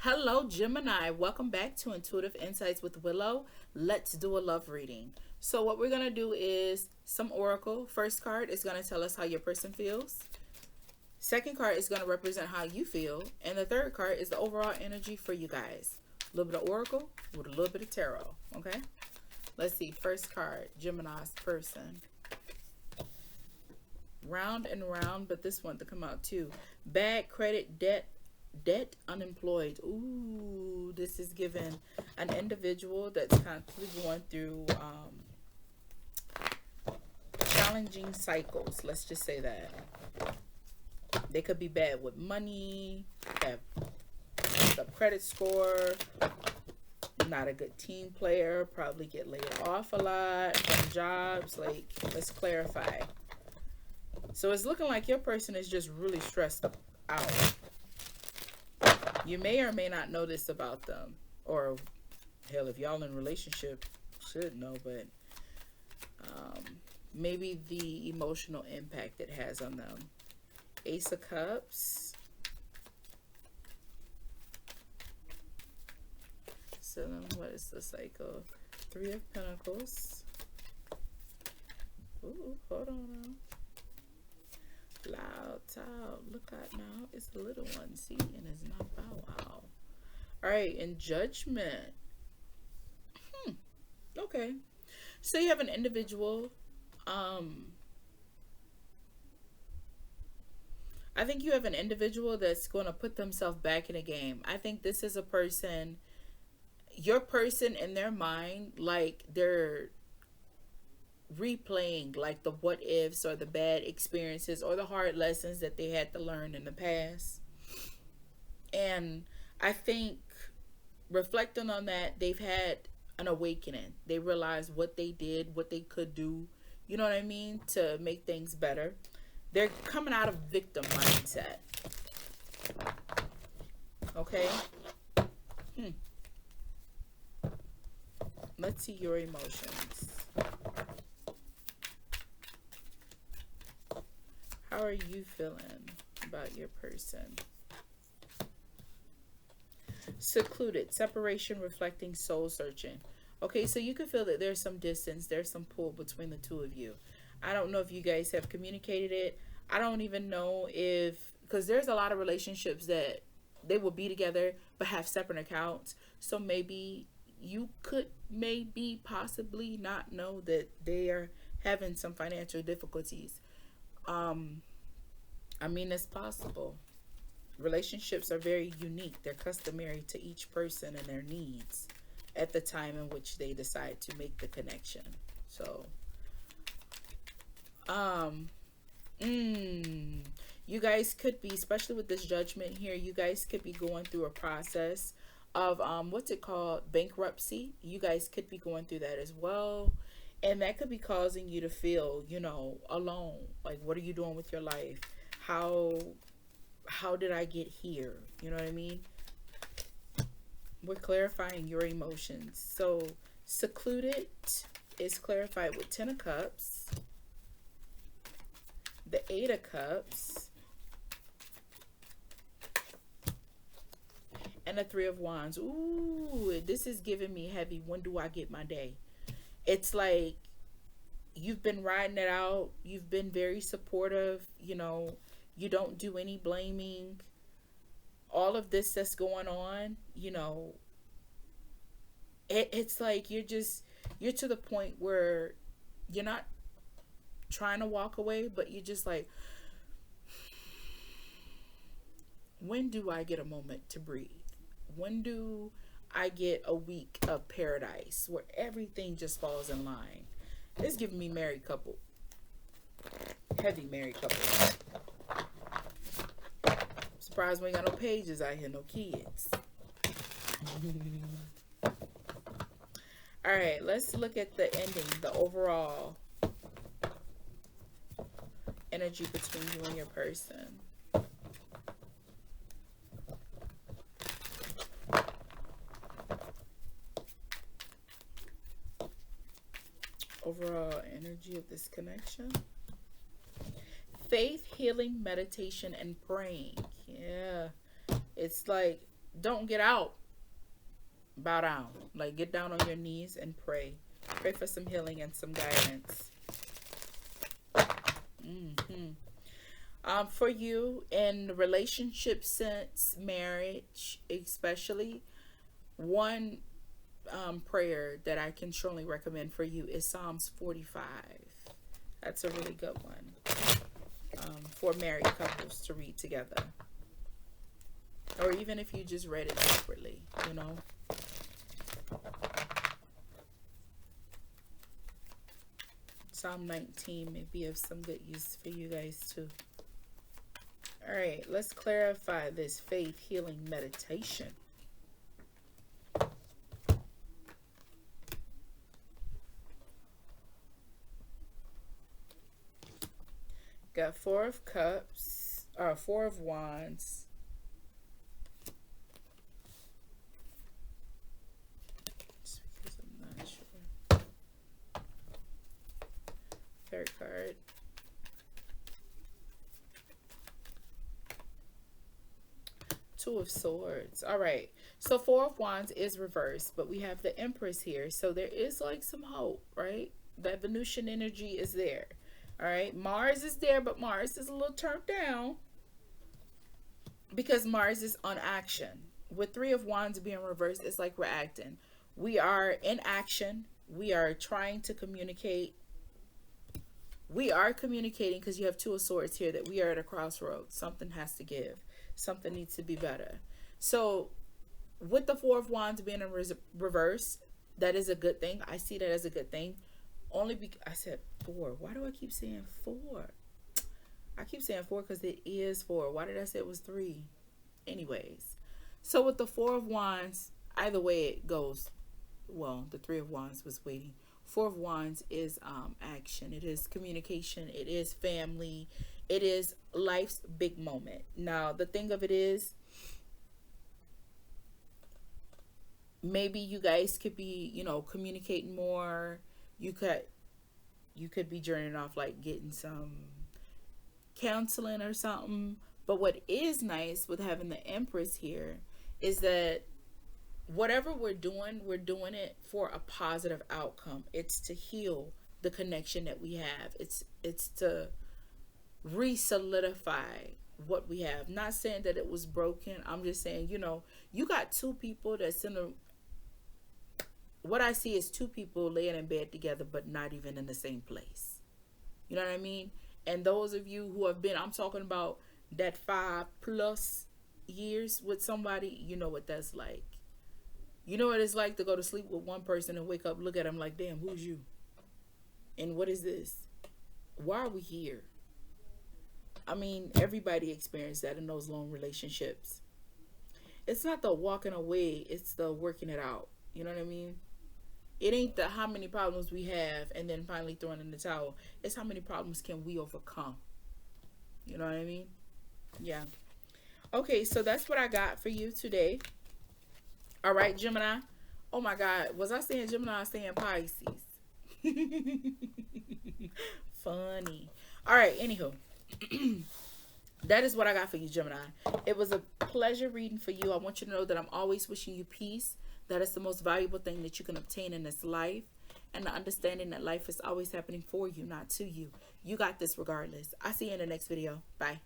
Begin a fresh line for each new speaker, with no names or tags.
Hello, Gemini. Welcome back to Intuitive Insights with Willow. Let's do a love reading. So, what we're going to do is some oracle. First card is going to tell us how your person feels. Second card is going to represent how you feel. And the third card is the overall energy for you guys. A little bit of oracle with a little bit of tarot. Okay? Let's see. First card, Gemini's person. Round and round, but this one to come out too. Bad credit, debt, unemployed. Ooh, this is given an individual that's kind of going through challenging cycles. Let's just say that. They could be bad with money, have the credit score, not a good team player, probably get laid off a lot from jobs. Like, let's clarify. So it's looking like your person is just really stressed out. You may or may not know this about them. Or, hell, if y'all in a relationship, should know. But maybe the emotional impact it has on them. Ace of Cups. So then what is the cycle? Three of Pentacles. Ooh, hold on now. Loud, loud. Look out now. It's the little one. See? And it's not bow wow. Alright, and Judgment. Okay. So you have an individual. I think you have an individual that's going to put themselves back in a game. I think this is a person, your person in their mind, like they're replaying like the what ifs or the bad experiences or the hard lessons that they had to learn in the past. And I think reflecting on that, they've had an awakening. They realized what they did, what they could do, you know what I mean, to make things better. They're coming out of victim mindset. Okay? Let's see your emotions. How are you feeling about your person? Secluded, separation, reflecting, soul searching. Okay, so you can feel that there's some distance, there's some pull between the two of you. I don't know if you guys have communicated it. I don't even know if, because there's a lot of relationships that they will be together but have separate accounts. So maybe you could possibly not know that they are having some financial difficulties. I mean, it's possible. Relationships are very unique. They're customary to each person and their needs at the time in which they decide to make the connection. So, you guys could be, especially with this Judgment here, you guys could be going through a process of, what's it called? Bankruptcy. You guys could be going through that as well. And that could be causing you to feel, you know, alone. Like, what are you doing with your life? How did I get here? You know what I mean? We're clarifying your emotions. So, secluded is clarified with 10 of Cups, the 8 of Cups, and the 3 of Wands. Ooh, this is giving me heavy. When do I get my day? It's like you've been riding it out. You've been very supportive. You know, you don't do any blaming. All of this that's going on, you know, it's like you're to the point where you're not trying to walk away, but you're just like, when do I get a moment to breathe? When do I get a week of paradise where everything just falls in line? It's giving me married couple. Heavy married couple. Surprised we ain't got no pages out here, no kids. Alright, let's look at the ending, the overall energy between you and your person. Overall energy of this connection. Faith, healing, meditation, and praying. Yeah. It's like don't get out. Bow down. Like, get down on your knees and pray. Pray for some healing and some guidance. For you in relationship sense, marriage especially, one prayer that I can strongly recommend for you is Psalms 45. That's a really good one for married couples to read together. Or even if you just read it separately, you know. Psalm 19 may be of some good use for you guys too. All right, let's clarify this faith healing meditation. Got Four of Cups, or Four of Wands. Just because I'm not sure. Third card. Two of Swords. All right. So Four of Wands is reversed, but we have the Empress here. So there is like some hope, right? That Venusian energy is there. All right. Mars is there, but Mars is a little turned down because Mars is on action. With Three of Wands being reversed, it's like we're acting. We are in action. We are trying to communicate. We are communicating because you have Two of Swords here that we are at a crossroads. Something has to give. Something needs to be better. So with the Four of Wands being in reverse, that is a good thing. I see that as a good thing. Only because I said four. Why do I keep saying four? I keep saying four because it is four. Why did I say it was three? Anyways. So with the Four of Wands, either way it goes. Well, the Three of Wands was waiting. Four of Wands is action. It is communication. It is family. It is life's big moment. Now, the thing of it is, maybe you guys could be, you know, communicating more. You could be journeying off, like getting some counseling or something. But what is nice with having the Empress here is that whatever we're doing it for a positive outcome. It's to heal the connection that we have. It's to re-solidify what we have. Not saying that it was broken. I'm just saying, you know, you got two people that's in a, what I see is two people laying in bed together but not even in the same place. You know what I mean? And those of you who have been, I'm talking about that 5+ years with somebody, you know what that's like. You know what it's like to go to sleep with one person and wake up, look at them like, damn, who's you? And what is this? Why are we here? I mean, everybody experienced that in those long relationships. It's not the walking away, it's the working it out. You know what I mean? It ain't the how many problems we have and then finally throwing in the towel. It's how many problems can we overcome. You know what I mean? Yeah. Okay, so that's what I got for you today. All right, Gemini. Oh my God. Was I saying Gemini or saying Pisces? Funny. All right, anywho. That is what I got for you, Gemini. It was a pleasure reading for you. I want you to know that I'm always wishing you peace. That is the most valuable thing that you can obtain in this life. And the understanding that life is always happening for you, not to you. You got this regardless. I'll see you in the next video. Bye.